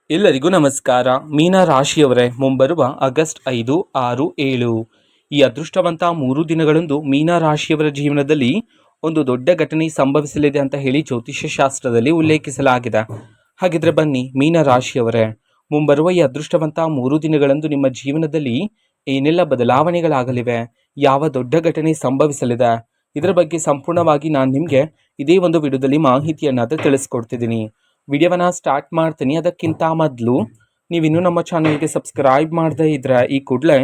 ಎಲ್ಲರಿಗೂ ನಮಸ್ಕಾರ. ಮೀನ ರಾಶಿಯವರೇ, ಮುಂಬರುವ ಆಗಸ್ಟ್ 5, 6, 7 ಈ ಅದೃಷ್ಟವಂತ 3 ದಿನಗಳಂದು ಮೀನ ರಾಶಿಯವರ ಜೀವನದಲ್ಲಿ ಒಂದು ದೊಡ್ಡ ಘಟನೆ ಸಂಭವಿಸಲಿದೆ ಅಂತ ಹೇಳಿ ಜ್ಯೋತಿಷ್ಯ ಶಾಸ್ತ್ರದಲ್ಲಿ ಉಲ್ಲೇಖಿಸಲಾಗಿದೆ. ಹಾಗಿದ್ರೆ ಬನ್ನಿ ಮೀನ ರಾಶಿಯವರೇ, ಮುಂಬರುವ ಈ ಅದೃಷ್ಟವಂತ 3 ದಿನಗಳಂದು ನಿಮ್ಮ ಜೀವನದಲ್ಲಿ ಏನೆಲ್ಲ ಬದಲಾವಣೆಗಳಾಗಲಿವೆ, ಯಾವ ದೊಡ್ಡ ಘಟನೆ ಸಂಭವಿಸಲಿದೆ, ಇದರ ಬಗ್ಗೆ ಸಂಪೂರ್ಣವಾಗಿ ನಾನು ನಿಮಗೆ ಇದೇ ಒಂದು ವಿಡಿಯೋದಲ್ಲಿ ಮಾಹಿತಿಯನ್ನಾದರೂ ತಿಳಿಸ್ಕೊಡ್ತಿದ್ದೀನಿ. ವಿಡಿಯೋವನ್ನ ಸ್ಟಾರ್ಟ್ ಮಾಡ್ತೀನಿ. ಅದಕ್ಕಿಂತ ಮೊದಲು ನೀವಿನ್ನೂ ನಮ್ಮ ಚಾನಲ್ಗೆ ಸಬ್ಸ್ಕ್ರೈಬ್ ಮಾಡದೇ ಇದ್ರೆ ಈ ಕೂಡಲೇ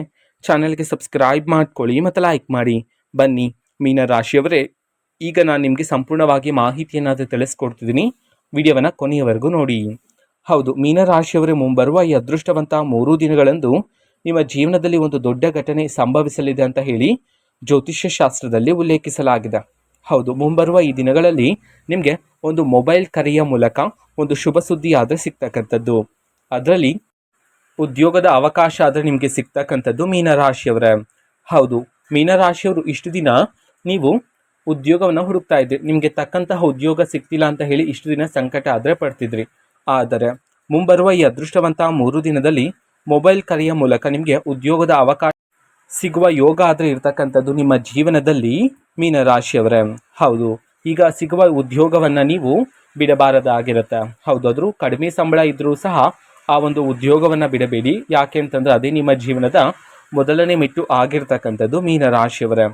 ಚಾನಲ್ಗೆ ಸಬ್ಸ್ಕ್ರೈಬ್ ಮಾಡ್ಕೊಳ್ಳಿ ಮತ್ತು ಲೈಕ್ ಮಾಡಿ. ಬನ್ನಿ ಮೀನ ರಾಶಿಯವರೇ, ಈಗ ನಾನು ನಿಮಗೆ ಸಂಪೂರ್ಣವಾಗಿ ಮಾಹಿತಿಯನ್ನಾದರೂ ತಿಳಿಸ್ಕೊಡ್ತಿದ್ದೀನಿ. ವಿಡಿಯೋವನ್ನ ಕೊನೆಯವರೆಗೂ ನೋಡಿ. ಹೌದು, ಮೀನ ರಾಶಿಯವರೇ, ಮುಂಬರುವ ಈ ಅದೃಷ್ಟವಂತ 3 ದಿನಗಳಂದು ನಿಮ್ಮ ಜೀವನದಲ್ಲಿ ಒಂದು ದೊಡ್ಡ ಘಟನೆ ಸಂಭವಿಸಲಿದೆ ಅಂತ ಹೇಳಿ ಜ್ಯೋತಿಷ್ಯ ಶಾಸ್ತ್ರದಲ್ಲಿ ಉಲ್ಲೇಖಿಸಲಾಗಿದೆ. ಹೌದು, ಮುಂಬರುವ ಈ ದಿನಗಳಲ್ಲಿ ನಿಮಗೆ ಒಂದು ಮೊಬೈಲ್ ಕರೆಯ ಮೂಲಕ ಒಂದು ಶುಭ ಸುದ್ದಿ ಆದರೆ ಸಿಗ್ತಕ್ಕಂಥದ್ದು, ಅದರಲ್ಲಿ ಉದ್ಯೋಗದ ಅವಕಾಶ ಆದರೆ ನಿಮಗೆ ಸಿಗ್ತಕ್ಕಂಥದ್ದು ಮೀನರಾಶಿಯವರೇ. ಹೌದು, ಮೀನರಾಶಿಯವರು ಇಷ್ಟು ದಿನ ನೀವು ಉದ್ಯೋಗವನ್ನು ಹುಡುಕ್ತಾ ಇದ್ರಿ, ನಿಮಗೆ ತಕ್ಕಂತಹ ಉದ್ಯೋಗ ಸಿಗ್ತಿಲ್ಲ ಅಂತ ಹೇಳಿ ಇಷ್ಟು ದಿನ ಸಂಕಟ ಆದರೆ ಪಡ್ತಿದ್ರಿ. ಆದರೆ ಮುಂಬರುವ ಈ ಅದೃಷ್ಟವಂತ 3 ದಿನದಲ್ಲಿ ಮೊಬೈಲ್ ಕರೆಯ ಮೂಲಕ ನಿಮಗೆ ಉದ್ಯೋಗದ ಅವಕಾಶ ಸಿಗುವ ಯೋಗ ಆದರೆ ಇರ್ತಕ್ಕಂಥದ್ದು ನಿಮ್ಮ ಜೀವನದಲ್ಲಿ ಮೀನರಾಶಿಯವರೇ. ಹೌದು, ಈಗ ಸಿಗುವ ಉದ್ಯೋಗವನ್ನು ನೀವು ಬಿಡಬಾರದಾಗಿರುತ್ತೆ. ಹೌದು, ಆದರೂ ಕಡಿಮೆ ಸಂಬಳ ಇದ್ದರೂ ಸಹ ಆ ಒಂದು ಉದ್ಯೋಗವನ್ನು ಬಿಡಬೇಡಿ. ಯಾಕೆ ಅಂತಂದರೆ ಅದೇ ನಿಮ್ಮ ಜೀವನದ ಮೊದಲನೇ ಮೆಟ್ಟು ಆಗಿರ್ತಕ್ಕಂಥದ್ದು ಮೀನರಾಶಿಯವರೇ.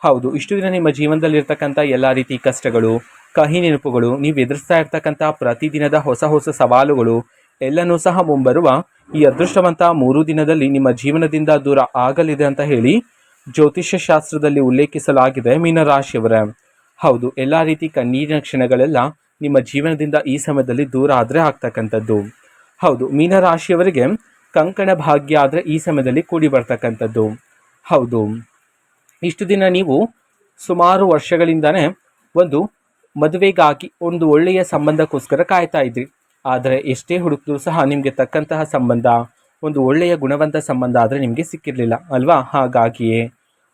ಹೌದು, ಇಷ್ಟು ದಿನ ನಿಮ್ಮ ಜೀವನದಲ್ಲಿರ್ತಕ್ಕಂಥ ಎಲ್ಲ ರೀತಿ ಕಷ್ಟಗಳು, ಕಹಿ ನೆನಪುಗಳು, ನೀವು ಎದುರಿಸ್ತಾ ಇರ್ತಕ್ಕಂಥ ಪ್ರತಿದಿನದ ಹೊಸ ಹೊಸ ಸವಾಲುಗಳು ಎಲ್ಲನೂ ಸಹ ಮುಂಬರುವ ಈ ಅದೃಷ್ಟವಂತ 3 ದಿನದಲ್ಲಿ ನಿಮ್ಮ ಜೀವನದಿಂದ ದೂರ ಆಗಲಿದೆ ಅಂತ ಹೇಳಿ ಜ್ಯೋತಿಷ್ಯ ಶಾಸ್ತ್ರದಲ್ಲಿ ಉಲ್ಲೇಖಿಸಲಾಗಿದೆ ಮೀನರಾಶಿಯವರೇ. ಹೌದು, ಎಲ್ಲ ರೀತಿ ಕಣ್ಣೀರಿನ ಕ್ಷಣಗಳೆಲ್ಲ ನಿಮ್ಮ ಜೀವನದಿಂದ ಈ ಸಮಯದಲ್ಲಿ ದೂರ ಆದರೆ ಆಗ್ತಕ್ಕಂಥದ್ದು. ಹೌದು, ಮೀನರಾಶಿಯವರಿಗೆ ಕಂಕಣ ಭಾಗ್ಯ ಆದರೆ ಈ ಸಮಯದಲ್ಲಿ ಕೂಡಿ ಬರ್ತಕ್ಕಂಥದ್ದು. ಹೌದು, ಇಷ್ಟು ದಿನ ನೀವು ಸುಮಾರು ವರ್ಷಗಳಿಂದನೇ ಒಂದು ಮದುವೆಗಾಗಿ ಒಂದು ಒಳ್ಳೆಯ ಸಂಬಂಧಕ್ಕೋಸ್ಕರ ಕಾಯ್ತಾ ಇದ್ರಿ. ಆದರೆ ಎಷ್ಟೇ ಹುಡುಕಿದ್ರೂ ಸಹ ನಿಮಗೆ ತಕ್ಕಂತಹ ಸಂಬಂಧ, ಒಂದು ಒಳ್ಳೆಯ ಗುಣವಂತ ಸಂಬಂಧ ಆದರೆ ನಿಮಗೆ ಸಿಕ್ಕಿರಲಿಲ್ಲ ಅಲ್ವಾ? ಹಾಗಾಗಿಯೇ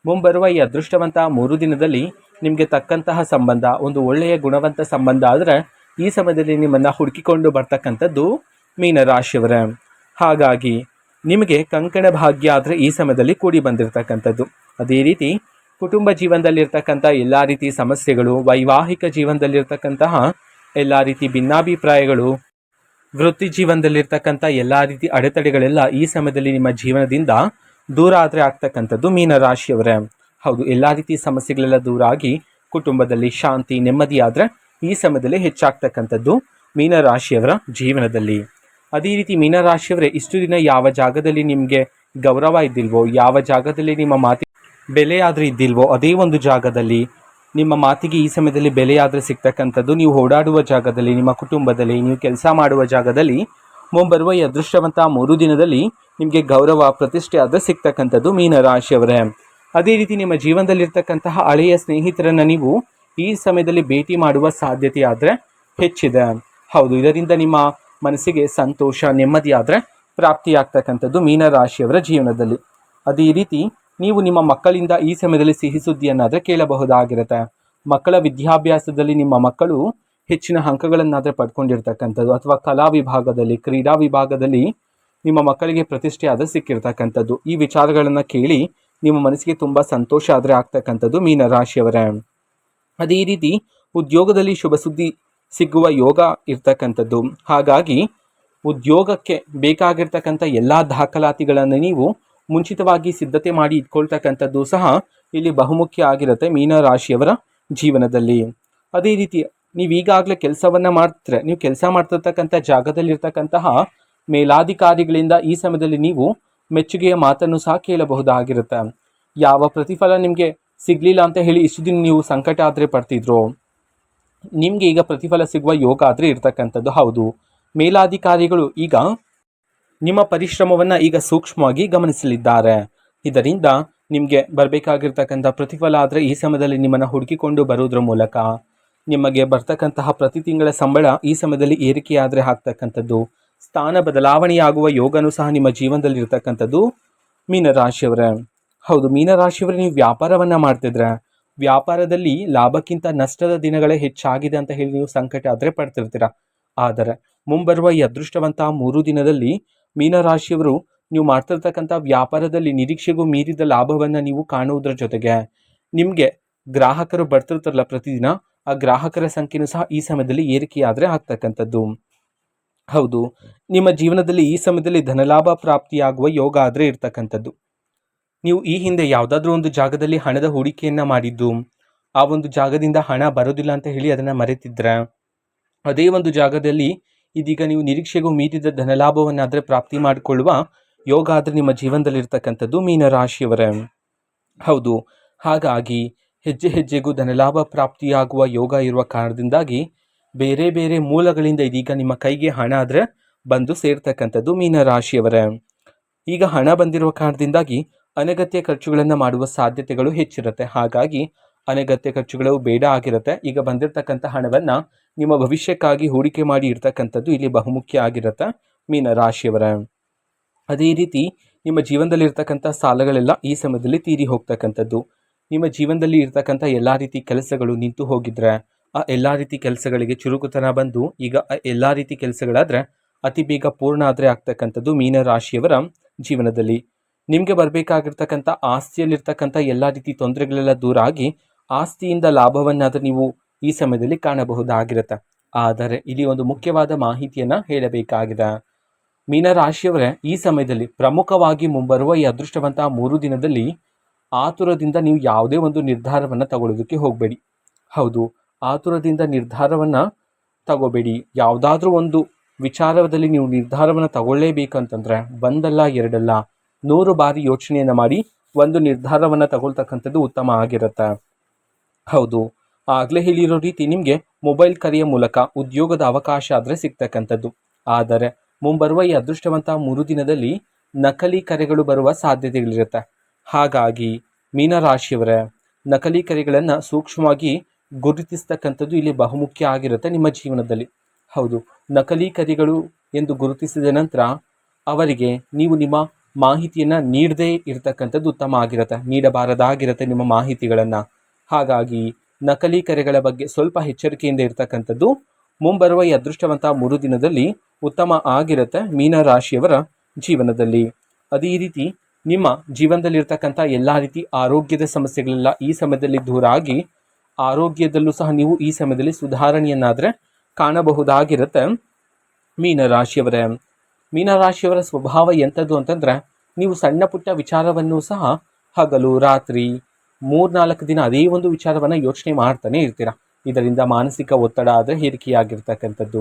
ಮುಂಬರುವ ಈ ಅದೃಷ್ಟವಂತ 3 ದಿನದಲ್ಲಿ ನಿಮಗೆ ತಕ್ಕಂತಹ ಸಂಬಂಧ, ಒಂದು ಒಳ್ಳೆಯ ಗುಣವಂತ ಸಂಬಂಧ ಆದರೆ ಈ ಸಮಯದಲ್ಲಿ ನಿಮ್ಮನ್ನು ಹುಡುಕಿಕೊಂಡು ಬರ್ತಕ್ಕಂಥದ್ದು ಮೀನರಾಶಿಯವರೇ. ಹಾಗಾಗಿ ನಿಮಗೆ ಕಂಕಣ ಭಾಗ್ಯ ಆದರೆ ಈ ಸಮಯದಲ್ಲಿ ಕೂಡಿ ಬಂದಿರತಕ್ಕಂಥದ್ದು. ಅದೇ ರೀತಿ ಕುಟುಂಬ ಜೀವನದಲ್ಲಿರ್ತಕ್ಕಂಥ ಎಲ್ಲ ರೀತಿ ಸಮಸ್ಯೆಗಳು, ವೈವಾಹಿಕ ಜೀವನದಲ್ಲಿರ್ತಕ್ಕಂತಹ ಎಲ್ಲ ರೀತಿ ಭಿನ್ನಾಭಿಪ್ರಾಯಗಳು, ವೃತ್ತಿ ಜೀವನದಲ್ಲಿರ್ತಕ್ಕಂಥ ಎಲ್ಲ ರೀತಿ ಅಡೆತಡೆಗಳೆಲ್ಲ ಈ ಸಮಯದಲ್ಲಿ ನಿಮ್ಮ ಜೀವನದಿಂದ ದೂರ ಆದರೆ ಆಗ್ತಕ್ಕಂಥದ್ದು ಮೀನರಾಶಿಯವರೇ. ಹೌದು, ಎಲ್ಲ ರೀತಿ ಸಮಸ್ಯೆಗಳೆಲ್ಲ ದೂರ ಆಗಿ ಕುಟುಂಬದಲ್ಲಿ ಶಾಂತಿ ನೆಮ್ಮದಿ ಆದರೆ ಈ ಸಮಯದಲ್ಲಿ ಹೆಚ್ಚಾಗ್ತಕ್ಕಂಥದ್ದು ಮೀನರಾಶಿಯವರ ಜೀವನದಲ್ಲಿ. ಅದೇ ರೀತಿ ಮೀನರಾಶಿಯವರೇ, ಇಷ್ಟು ದಿನ ಯಾವ ಜಾಗದಲ್ಲಿ ನಿಮಗೆ ಗೌರವ ಇದ್ದಿಲ್ವೋ, ಯಾವ ಜಾಗದಲ್ಲಿ ನಿಮ್ಮ ಮಾತಿಗೆ ಬೆಲೆ ಆದರೆ ಇದ್ದಿಲ್ವೋ, ಅದೇ ಒಂದು ಜಾಗದಲ್ಲಿ ನಿಮ್ಮ ಮಾತಿಗೆ ಈ ಸಮಯದಲ್ಲಿ ಬೆಲೆ ಆದರೆ ಸಿಗ್ತಕ್ಕಂಥದ್ದು. ನೀವು ಓಡಾಡುವ ಜಾಗದಲ್ಲಿ, ನಿಮ್ಮ ಕುಟುಂಬದಲ್ಲಿ, ನೀವು ಕೆಲಸ ಮಾಡುವ ಜಾಗದಲ್ಲಿ ಮುಂಬರುವ ಈ ಅದೃಷ್ಟವಂತ 3 ದಿನದಲ್ಲಿ ನಿಮಗೆ ಗೌರವ ಪ್ರತಿಷ್ಠೆ ಆದರೆ ಸಿಗ್ತಕ್ಕಂಥದ್ದು ಮೀನರಾಶಿಯವರೇ. ಅದೇ ರೀತಿ ನಿಮ್ಮ ಜೀವನದಲ್ಲಿರ್ತಕ್ಕಂತಹ ಹಳೆಯ ಸ್ನೇಹಿತರನ್ನು ನೀವು ಈ ಸಮಯದಲ್ಲಿ ಭೇಟಿ ಮಾಡುವ ಸಾಧ್ಯತೆ ಆದರೆ ಹೆಚ್ಚಿದೆ. ಹೌದು, ಇದರಿಂದ ನಿಮ್ಮ ಮನಸ್ಸಿಗೆ ಸಂತೋಷ ನೆಮ್ಮದಿ ಆದರೆ ಪ್ರಾಪ್ತಿಯಾಗ್ತಕ್ಕಂಥದ್ದು ಮೀನರಾಶಿಯವರ ಜೀವನದಲ್ಲಿ. ಅದೇ ರೀತಿ ನೀವು ನಿಮ್ಮ ಮಕ್ಕಳಿಂದ ಈ ಸಮಯದಲ್ಲಿ ಸಿಹಿ ಸುದ್ದಿಯನ್ನಾದರೆ ಕೇಳಬಹುದಾಗಿರುತ್ತೆ. ಮಕ್ಕಳ ವಿದ್ಯಾಭ್ಯಾಸದಲ್ಲಿ ನಿಮ್ಮ ಮಕ್ಕಳು ಹೆಚ್ಚಿನ ಅಂಕಗಳನ್ನಾದರೆ ಪಡ್ಕೊಂಡಿರ್ತಕ್ಕಂಥದ್ದು, ಅಥವಾ ಕಲಾ ವಿಭಾಗದಲ್ಲಿ, ಕ್ರೀಡಾ ವಿಭಾಗದಲ್ಲಿ ನಿಮ್ಮ ಮಕ್ಕಳಿಗೆ ಪ್ರತಿಷ್ಠೆ ಆದರೆ ಸಿಕ್ಕಿರ್ತಕ್ಕಂಥದ್ದು. ಈ ವಿಚಾರಗಳನ್ನು ಕೇಳಿ ನಿಮ್ಮ ಮನಸ್ಸಿಗೆ ತುಂಬ ಸಂತೋಷ ಆದರೆ ಆಗ್ತಕ್ಕಂಥದ್ದು ಮೀನರಾಶಿಯವರೇ. ಅದೇ ರೀತಿ ಉದ್ಯೋಗದಲ್ಲಿ ಶುಭ ಸುದ್ದಿ ಸಿಗುವ ಯೋಗ ಇರ್ತಕ್ಕಂಥದ್ದು. ಹಾಗಾಗಿ ಉದ್ಯೋಗಕ್ಕೆ ಬೇಕಾಗಿರ್ತಕ್ಕಂಥ ಎಲ್ಲ ದಾಖಲಾತಿಗಳನ್ನು ನೀವು ಮುಂಚಿತವಾಗಿ ಸಿದ್ಧತೆ ಮಾಡಿ ಇಟ್ಕೊಳ್ತಕ್ಕಂಥದ್ದು ಸಹ ಇಲ್ಲಿ ಬಹುಮುಖ್ಯ ಆಗಿರುತ್ತೆ ಮೀನರಾಶಿಯವರ ಜೀವನದಲ್ಲಿ. ಅದೇ ರೀತಿ ನೀವು ಈಗಾಗಲೇ ಕೆಲಸವನ್ನು ಮಾಡ್ತಿದ್ರೆ, ನೀವು ಕೆಲಸ ಮಾಡ್ತಿರ್ತಕ್ಕಂಥ ಜಾಗದಲ್ಲಿರ್ತಕ್ಕಂತಹ ಮೇಲಾಧಿಕಾರಿಗಳಿಂದ ಈ ಸಮಯದಲ್ಲಿ ನೀವು ಮೆಚ್ಚುಗೆಯ ಮಾತನ್ನು ಸಹ ಕೇಳಬಹುದಾಗಿರುತ್ತೆ. ಯಾವ ಪ್ರತಿಫಲ ನಿಮಗೆ ಸಿಗಲಿಲ್ಲ ಅಂತ ಹೇಳಿ ಇಷ್ಟು ದಿನ ನೀವು ಸಂಕಟ ಆದರೆ ಪಡ್ತಿದ್ರು, ನಿಮಗೆ ಈಗ ಪ್ರತಿಫಲ ಸಿಗುವ ಯೋಗ ಆದರೆ ಇರ್ತಕ್ಕಂಥದ್ದು. ಹೌದು, ಮೇಲಾಧಿಕಾರಿಗಳು ಈಗ ನಿಮ್ಮ ಪರಿಶ್ರಮವನ್ನು ಈಗ ಸೂಕ್ಷ್ಮವಾಗಿ ಗಮನಿಸಲಿದ್ದಾರೆ. ಇದರಿಂದ ನಿಮಗೆ ಬರಬೇಕಾಗಿರ್ತಕ್ಕಂಥ ಪ್ರತಿಫಲ ಆದರೆ ಈ ಸಮಯದಲ್ಲಿ ನಿಮ್ಮನ್ನು ಹುಡುಕಿಕೊಂಡು ಬರುವುದರ ಮೂಲಕ ನಿಮಗೆ ಬರ್ತಕ್ಕಂತಹ ಪ್ರತಿ ತಿಂಗಳ ಸಂಬಳ ಈ ಸಮಯದಲ್ಲಿ ಏರಿಕೆಯಾದರೆ ಆಗ್ತಕ್ಕಂಥದ್ದು, ಸ್ಥಾನ ಬದಲಾವಣೆಯಾಗುವ ಯೋಗನೂ ಸಹ ನಿಮ್ಮ ಜೀವನದಲ್ಲಿ ಇರ್ತಕ್ಕಂಥದ್ದು ಮೀನರಾಶಿಯವರೇ. ಹೌದು, ಮೀನರಾಶಿಯವರೇ, ನೀವು ವ್ಯಾಪಾರವನ್ನು ಮಾಡ್ತಿದ್ರೆ ವ್ಯಾಪಾರದಲ್ಲಿ ಲಾಭಕ್ಕಿಂತ ನಷ್ಟದ ದಿನಗಳೇ ಹೆಚ್ಚಾಗಿದೆ ಅಂತ ಹೇಳಿ ನೀವು ಸಂಕಟ ಆದರೆ ಪಡ್ತಿರ್ತೀರ. ಆದರೆ ಮುಂಬರುವ ಈ ಅದೃಷ್ಟವಂತ 3 ದಿನದಲ್ಲಿ ಮೀನರಾಶಿಯವರು ನೀವು ಮಾಡ್ತಿರ್ತಕ್ಕಂಥ ವ್ಯಾಪಾರದಲ್ಲಿ ನಿರೀಕ್ಷೆಗೂ ಮೀರಿದ ಲಾಭವನ್ನು ನೀವು ಕಾಣುವುದರ ಜೊತೆಗೆ ನಿಮಗೆ ಗ್ರಾಹಕರು ಬರ್ತಿರ್ತಾರಲ್ಲ ಪ್ರತಿದಿನ, ಆ ಗ್ರಾಹಕರ ಸಂಖ್ಯೆನೂ ಸಹ ಈ ಸಮಯದಲ್ಲಿ ಏರಿಕೆಯಾದರೆ ಆಗ್ತಕ್ಕಂಥದ್ದು. ಹೌದು, ನಿಮ್ಮ ಜೀವನದಲ್ಲಿ ಈ ಸಮಯದಲ್ಲಿ ಧನಲಾಭ ಪ್ರಾಪ್ತಿಯಾಗುವ ಯೋಗ ಆದರೆ ಇರ್ತಕ್ಕಂಥದ್ದು. ನೀವು ಈ ಹಿಂದೆ ಯಾವುದಾದ್ರೂ ಒಂದು ಜಾಗದಲ್ಲಿ ಹಣದ ಹೂಡಿಕೆಯನ್ನು ಮಾಡಿದ್ದು, ಆ ಒಂದು ಜಾಗದಿಂದ ಹಣ ಬರೋದಿಲ್ಲ ಅಂತ ಹೇಳಿ ಅದನ್ನು ಮರೆತಿದ್ರೆ, ಅದೇ ಒಂದು ಜಾಗದಲ್ಲಿ ಇದೀಗ ನೀವು ನಿರೀಕ್ಷೆಗೂ ಮೀರಿದ ಧನಲಾಭವನ್ನಾದರೆ ಪ್ರಾಪ್ತಿ ಮಾಡಿಕೊಳ್ಳುವ ಯೋಗ ಆದರೆ ನಿಮ್ಮ ಜೀವನದಲ್ಲಿ ಇರ್ತಕ್ಕಂಥದ್ದು ಮೀನರಾಶಿಯವರೇ. ಹೌದು, ಹಾಗಾಗಿ ಹೆಜ್ಜೆ ಹೆಜ್ಜೆಗೂ ಧನಲಾಭ ಪ್ರಾಪ್ತಿಯಾಗುವ ಯೋಗ ಇರುವ ಕಾರಣದಿಂದಾಗಿ ಬೇರೆ ಬೇರೆ ಮೂಲಗಳಿಂದ ಇದೀಗ ನಿಮ್ಮ ಕೈಗೆ ಹಣ ಆದರೆ ಬಂದು ಸೇರ್ತಕ್ಕಂಥದ್ದು ಮೀನರಾಶಿಯವರೇ. ಈಗ ಹಣ ಬಂದಿರುವ ಕಾರಣದಿಂದಾಗಿ ಅನಗತ್ಯ ಖರ್ಚುಗಳನ್ನು ಮಾಡುವ ಸಾಧ್ಯತೆಗಳು ಹೆಚ್ಚಿರುತ್ತೆ. ಹಾಗಾಗಿ ಅನಗತ್ಯ ಖರ್ಚುಗಳು ಬೇಡ ಆಗಿರುತ್ತೆ. ಈಗ ಬಂದಿರತಕ್ಕಂಥ ಹಣವನ್ನು ನಿಮ್ಮ ಭವಿಷ್ಯಕ್ಕಾಗಿ ಹೂಡಿಕೆ ಮಾಡಿ ಇರ್ತಕ್ಕಂಥದ್ದು ಇಲ್ಲಿ ಬಹುಮುಖ್ಯ ಆಗಿರುತ್ತೆ ಮೀನರಾಶಿಯವರೇ. ಅದೇ ರೀತಿ ನಿಮ್ಮ ಜೀವನದಲ್ಲಿ ಇರ್ತಕ್ಕಂಥ ಸಾಲಗಳೆಲ್ಲ ಈ ಸಮಯದಲ್ಲಿ ತೀರಿ ಹೋಗ್ತಕ್ಕಂಥದ್ದು. ನಿಮ್ಮ ಜೀವನದಲ್ಲಿ ಇರ್ತಕ್ಕಂಥ ಎಲ್ಲ ರೀತಿ ಕೆಲಸಗಳು ನಿಂತು ಹೋಗಿದ್ರೆ ಆ ಎಲ್ಲ ರೀತಿ ಕೆಲಸಗಳಿಗೆ ಚುರುಕುತನ ಬಂದು ಈಗ ಎಲ್ಲ ರೀತಿ ಕೆಲಸಗಳಾದರೆ ಅತಿ ಬೇಗ ಪೂರ್ಣ ಆದರೆ ಆಗ್ತಕ್ಕಂಥದ್ದು ಮೀನರಾಶಿಯವರ ಜೀವನದಲ್ಲಿ. ನಿಮಗೆ ಬರಬೇಕಾಗಿರ್ತಕ್ಕಂಥ ಆಸ್ತಿಯಲ್ಲಿರ್ತಕ್ಕಂಥ ಎಲ್ಲ ರೀತಿ ತೊಂದರೆಗಳೆಲ್ಲ ದೂರ ಆಗಿ ಆಸ್ತಿಯಿಂದ ಲಾಭವನ್ನಾದರೂ ನೀವು ಈ ಸಮಯದಲ್ಲಿ ಕಾಣಬಹುದಾಗಿರುತ್ತೆ. ಆದರೆ ಇಲ್ಲಿ ಒಂದು ಮುಖ್ಯವಾದ ಮಾಹಿತಿಯನ್ನು ಹೇಳಬೇಕಾಗಿದೆ. ಮೀನರಾಶಿಯವರೇ, ಈ ಸಮಯದಲ್ಲಿ ಪ್ರಮುಖವಾಗಿ ಮುಂಬರುವ ಈ ಅದೃಷ್ಟವಂತ 3 ದಿನದಲ್ಲಿ ಆತುರದಿಂದ ನೀವು ಯಾವುದೇ ಒಂದು ನಿರ್ಧಾರವನ್ನು ತಗೊಳ್ಳೋದಕ್ಕೆ ಹೋಗಬೇಡಿ. ಹೌದು, ಆತುರದಿಂದ ನಿರ್ಧಾರವನ್ನು ತಗೋಬೇಡಿ. ಯಾವುದಾದ್ರೂ ಒಂದು ವಿಚಾರದಲ್ಲಿ ನೀವು ನಿರ್ಧಾರವನ್ನು ತಗೊಳ್ಳೇಬೇಕಂತಂದರೆ ಒಂದಲ್ಲ ಎರಡಲ್ಲ 100 ಬಾರಿ ಯೋಚನೆಯನ್ನು ಮಾಡಿ ಒಂದು ನಿರ್ಧಾರವನ್ನು ತಗೊಳ್ತಕ್ಕಂಥದ್ದು ಉತ್ತಮ ಆಗಿರುತ್ತೆ. ಹೌದು, ಆಗಲೇ ಹೇಳಿರೋ ರೀತಿ ನಿಮಗೆ ಮೊಬೈಲ್ ಕರೆಯ ಮೂಲಕ ಉದ್ಯೋಗದ ಅವಕಾಶ ಆದರೆ ಸಿಗ್ತಕ್ಕಂಥದ್ದು. ಆದರೆ ಮುಂಬರುವ ಈ ಅದೃಷ್ಟವಂತ 3 ದಿನದಲ್ಲಿ ನಕಲಿ ಕರೆಗಳು ಬರುವ ಸಾಧ್ಯತೆಗಳಿರುತ್ತೆ. ಹಾಗಾಗಿ ಮೀನರಾಶಿಯವರೇ, ನಕಲಿ ಕರೆಗಳನ್ನು ಸೂಕ್ಷ್ಮವಾಗಿ ಗುರುತಿಸ್ತಕ್ಕಂಥದ್ದು ಇಲ್ಲಿ ಬಹುಮುಖ್ಯ ಆಗಿರುತ್ತೆ ನಿಮ್ಮ ಜೀವನದಲ್ಲಿ. ಹೌದು, ನಕಲಿ ಕರೆಗಳು ಎಂದು ಗುರುತಿಸಿದ ನಂತರ ಅವರಿಗೆ ನೀವು ನಿಮ್ಮ ಮಾಹಿತಿಯನ್ನು ನೀಡದೇ ಇರತಕ್ಕಂಥದ್ದು ಉತ್ತಮ ಆಗಿರುತ್ತೆ. ನೀಡಬಾರದಾಗಿರುತ್ತೆ ನಿಮ್ಮ ಮಾಹಿತಿಗಳನ್ನು. ಹಾಗಾಗಿ ನಕಲಿ ಕರೆಗಳ ಬಗ್ಗೆ ಸ್ವಲ್ಪ ಎಚ್ಚರಿಕೆಯಿಂದ ಇರತಕ್ಕಂಥದ್ದು ಮುಂಬರುವ ಈ ಅದೃಷ್ಟವಂತ 3 ದಿನದಲ್ಲಿ ಉತ್ತಮ ಆಗಿರುತ್ತೆ ಮೀನರಾಶಿಯವರ ಜೀವನದಲ್ಲಿ. ಅದೇ ರೀತಿ ನಿಮ್ಮ ಜೀವನದಲ್ಲಿರ್ತಕ್ಕಂಥ ಎಲ್ಲ ರೀತಿ ಆರೋಗ್ಯದ ಸಮಸ್ಯೆಗಳೆಲ್ಲ ಈ ಸಮಯದಲ್ಲಿ ದೂರ ಆಗಿ ಆರೋಗ್ಯದಲ್ಲೂ ಸಹ ನೀವು ಈ ಸಮಯದಲ್ಲಿ ಸುಧಾರಣೆಯನ್ನಾದರೆ ಕಾಣಬಹುದಾಗಿರುತ್ತೆ ಮೀನರಾಶಿಯವರೇ. ಮೀನರಾಶಿಯವರ ಸ್ವಭಾವ ಎಂಥದ್ದು ಅಂತಂದರೆ, ನೀವು ಸಣ್ಣ ಪುಟ್ಟ ವಿಚಾರವನ್ನು ಸಹ ಹಗಲು ರಾತ್ರಿ 3-4 ದಿನ ಅದೇ ಒಂದು ವಿಚಾರವನ್ನು ಯೋಚನೆ ಮಾಡ್ತಾನೆ ಇರ್ತೀರ. ಇದರಿಂದ ಮಾನಸಿಕ ಒತ್ತಡ ಆದರೆ ಹೇರಿಕೆಯಾಗಿರ್ತಕ್ಕಂಥದ್ದು,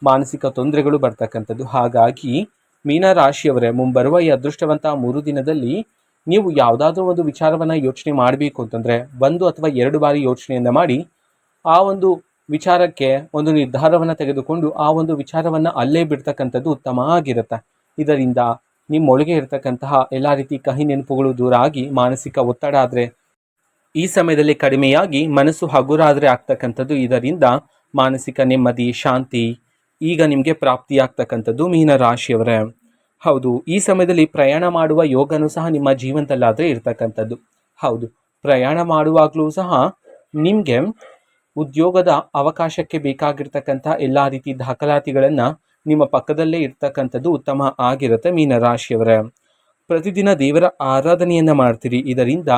ಮಾನಸಿಕ ತೊಂದರೆಗಳು ಬರ್ತಕ್ಕಂಥದ್ದು. ಹಾಗಾಗಿ ಮೀನರಾಶಿಯವರೇ, ಮುಂಬರುವ ಈ ಅದೃಷ್ಟವಂತ 3 ದಿನದಲ್ಲಿ ನೀವು ಯಾವುದಾದ್ರೂ ಒಂದು ವಿಚಾರವನ್ನು ಯೋಚನೆ ಮಾಡಬೇಕು ಅಂತಂದರೆ 1 ಅಥವಾ 2 ಬಾರಿ ಯೋಚನೆಯನ್ನು ಮಾಡಿ ಆ ಒಂದು ವಿಚಾರಕ್ಕೆ ಒಂದು ನಿರ್ಧಾರವನ್ನು ತೆಗೆದುಕೊಂಡು ಆ ಒಂದು ವಿಚಾರವನ್ನು ಅಲ್ಲೇ ಬಿಡ್ತಕ್ಕಂಥದ್ದು ಉತ್ತಮ ಆಗಿರುತ್ತೆ. ಇದರಿಂದ ನಿಮ್ಮೊಳಗೆ ಇರತಕ್ಕಂತಹ ಎಲ್ಲ ರೀತಿ ಕಹಿ ನೆನಪುಗಳು ದೂರ ಆಗಿ ಮಾನಸಿಕ ಒತ್ತಡ ಆದರೆ ಈ ಸಮಯದಲ್ಲಿ ಕಡಿಮೆಯಾಗಿ ಮನಸ್ಸು ಹಗುರ ಆದರೆ ಆಗ್ತಕ್ಕಂಥದ್ದು. ಇದರಿಂದ ಮಾನಸಿಕ ನೆಮ್ಮದಿ, ಶಾಂತಿ ಈಗ ನಿಮಗೆ ಪ್ರಾಪ್ತಿಯಾಗ್ತಕ್ಕಂಥದ್ದು ಮೀನರಾಶಿಯವರೇ. ಹೌದು, ಈ ಸಮಯದಲ್ಲಿ ಪ್ರಯಾಣ ಮಾಡುವ ಯೋಗನೂ ಸಹ ನಿಮ್ಮ ಜೀವನದಲ್ಲಾದರೆ ಇರ್ತಕ್ಕಂಥದ್ದು. ಹೌದು, ಪ್ರಯಾಣ ಮಾಡುವಾಗಲೂ ಸಹ ನಿಮಗೆ ಉದ್ಯೋಗದ ಅವಕಾಶಕ್ಕೆ ಬೇಕಾಗಿರ್ತಕ್ಕಂಥ ಎಲ್ಲ ರೀತಿ ದಾಖಲಾತಿಗಳನ್ನು ನಿಮ್ಮ ಪಕ್ಕದಲ್ಲೇ ಇರ್ತಕ್ಕಂಥದ್ದು ಉತ್ತಮ ಆಗಿರುತ್ತೆ ಮೀನರಾಶಿಯವರೇ. ಪ್ರತಿದಿನ ದೇವರ ಆರಾಧನೆಯನ್ನು ಮಾಡ್ತೀರಿ. ಇದರಿಂದ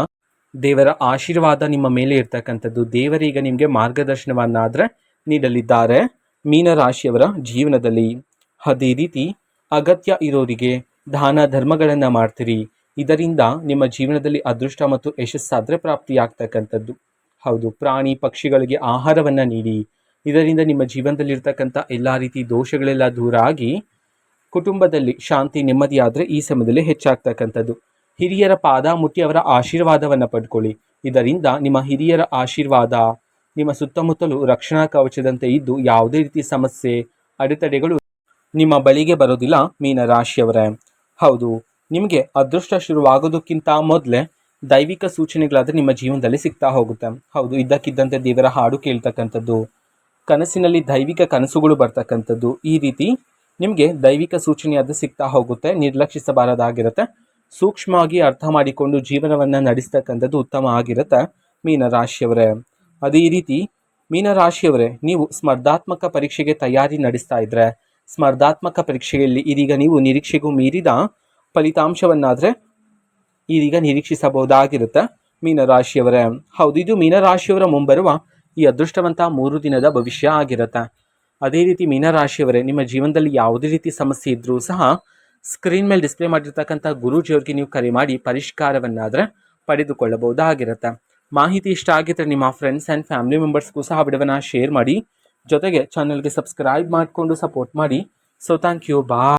ದೇವರ ಆಶೀರ್ವಾದ ನಿಮ್ಮ ಮೇಲೆ ಇರ್ತಕ್ಕಂಥದ್ದು. ದೇವರೀಗ ನಿಮಗೆ ಮಾರ್ಗದರ್ಶನವನ್ನಾದರೆ ನೀಡಲಿದ್ದಾರೆ ಮೀನರಾಶಿಯವರ ಜೀವನದಲ್ಲಿ. ಅದೇ ರೀತಿ ಅಗತ್ಯ ಇರೋರಿಗೆ ದಾನ ಧರ್ಮಗಳನ್ನು ಮಾಡ್ತೀರಿ. ಇದರಿಂದ ನಿಮ್ಮ ಜೀವನದಲ್ಲಿ ಅದೃಷ್ಟ ಮತ್ತು ಯಶಸ್ಸಾದರೆ ಪ್ರಾಪ್ತಿಯಾಗ್ತಕ್ಕಂಥದ್ದು. ಹೌದು, ಪ್ರಾಣಿ ಪಕ್ಷಿಗಳಿಗೆ ಆಹಾರವನ್ನು ನೀಡಿ. ಇದರಿಂದ ನಿಮ್ಮ ಜೀವನದಲ್ಲಿರ್ತಕ್ಕಂಥ ಎಲ್ಲ ರೀತಿ ದೋಷಗಳೆಲ್ಲ ದೂರ ಆಗಿ ಕುಟುಂಬದಲ್ಲಿ ಶಾಂತಿ ನೆಮ್ಮದಿಯಾದರೆ ಈ ಸಮಯದಲ್ಲಿ ಹೆಚ್ಚಾಗ್ತಕ್ಕಂಥದ್ದು. ಹಿರಿಯರ ಪಾದ ಮುಟ್ಟಿ ಅವರ ಆಶೀರ್ವಾದವನ್ನು ಪಡ್ಕೊಳ್ಳಿ. ಇದರಿಂದ ನಿಮ್ಮ ಹಿರಿಯರ ಆಶೀರ್ವಾದ ನಿಮ್ಮ ಸುತ್ತಮುತ್ತಲೂ ರಕ್ಷಣಾ ಕವಚದಂತೆ ಇದ್ದು ಯಾವುದೇ ರೀತಿ ಸಮಸ್ಯೆ ಅಡೆತಡೆಗಳು ನಿಮ್ಮ ಬಳಿಗೆ ಬರೋದಿಲ್ಲ ಮೀನರಾಶಿಯವರೇ. ಹೌದು, ನಿಮಗೆ ಅದೃಷ್ಟ ಶುರುವಾಗೋದಕ್ಕಿಂತ ಮೊದಲೇ ದೈವಿಕ ಸೂಚನೆಗಳಾದರೆ ನಿಮ್ಮ ಜೀವನದಲ್ಲಿ ಸಿಗ್ತಾ ಹೋಗುತ್ತೆ. ಹೌದು, ಇದ್ದಕ್ಕಿದ್ದಂತೆ ದೇವರ ಹಾಡು ಕೇಳ್ತಕ್ಕಂಥದ್ದು, ಕನಸಿನಲ್ಲಿ ದೈವಿಕ ಕನಸುಗಳು ಬರ್ತಕ್ಕಂಥದ್ದು, ಈ ರೀತಿ ನಿಮಗೆ ದೈವಿಕ ಸೂಚನೆಯಾದ ಸಿಗ್ತಾ ಹೋಗುತ್ತೆ. ನಿರ್ಲಕ್ಷಿಸಬಾರದಾಗಿರುತ್ತೆ. ಸೂಕ್ಷ್ಮವಾಗಿ ಅರ್ಥ ಮಾಡಿಕೊಂಡು ಜೀವನವನ್ನು ನಡೆಸ್ತಕ್ಕಂಥದ್ದು ಉತ್ತಮ ಆಗಿರುತ್ತೆ ಮೀನರಾಶಿಯವರೇ. ಅದೇ ರೀತಿ ಮೀನರಾಶಿಯವರೇ, ನೀವು ಸ್ಪರ್ಧಾತ್ಮಕ ಪರೀಕ್ಷೆಗೆ ತಯಾರಿ ನಡೆಸ್ತಾ ಇದ್ದರೆ, ಸ್ಪರ್ಧಾತ್ಮಕ ಪರೀಕ್ಷೆಯಲ್ಲಿ ಇದೀಗ ನೀವು ನಿರೀಕ್ಷೆಗೂ ಮೀರಿದ ಫಲಿತಾಂಶವನ್ನಾದರೆ ಇದೀಗ ನಿರೀಕ್ಷಿಸಬಹುದಾಗಿರುತ್ತೆ ಮೀನರಾಶಿಯವರೇ. ಹೌದು, ಇದು ಮೀನರಾಶಿಯವರ ಮುಂಬರುವ ಈ ಅದೃಷ್ಟವಂತ 3 ದಿನದ ಭವಿಷ್ಯ ಆಗಿರುತ್ತೆ. ಅದೇ ರೀತಿ ಮೀನರಾಶಿಯವರೇ, ನಿಮ್ಮ ಜೀವನದಲ್ಲಿ ಯಾವುದೇ ರೀತಿ ಸಮಸ್ಯೆ ಇದ್ರೂ ಸಹ ಸ್ಕ್ರೀನ್ ಮೇಲೆ ಡಿಸ್ಪ್ಲೇ ಮಾಡಿರ್ತಕ್ಕಂಥ ಗುರೂಜಿಯವ್ರಿಗೆ ನೀವು ಕರೆ ಮಾಡಿ ಪರಿಷ್ಕಾರವನ್ನಾದರೆ ಪಡೆದುಕೊಳ್ಳಬಹುದಾಗಿರುತ್ತೆ. ಮಾಹಿತಿ ಇಷ್ಟ ಆಗಿದ್ರೆ ನಿಮ್ಮ ಫ್ರೆಂಡ್ಸ್ ಆ್ಯಂಡ್ ಫ್ಯಾಮಿಲಿ ಮೆಂಬರ್ಸ್ಗೂ ಸಹ ವಿಡಿಯೋವನ್ನು ಶೇರ್ ಮಾಡಿ, ಜೊತೆಗೆ ಚಾನಲ್ಗೆ ಸಬ್ಸ್ಕ್ರೈಬ್ ಮಾಡಿಕೊಂಡು ಸಪೋರ್ಟ್ ಮಾಡಿ. So thank you, bye.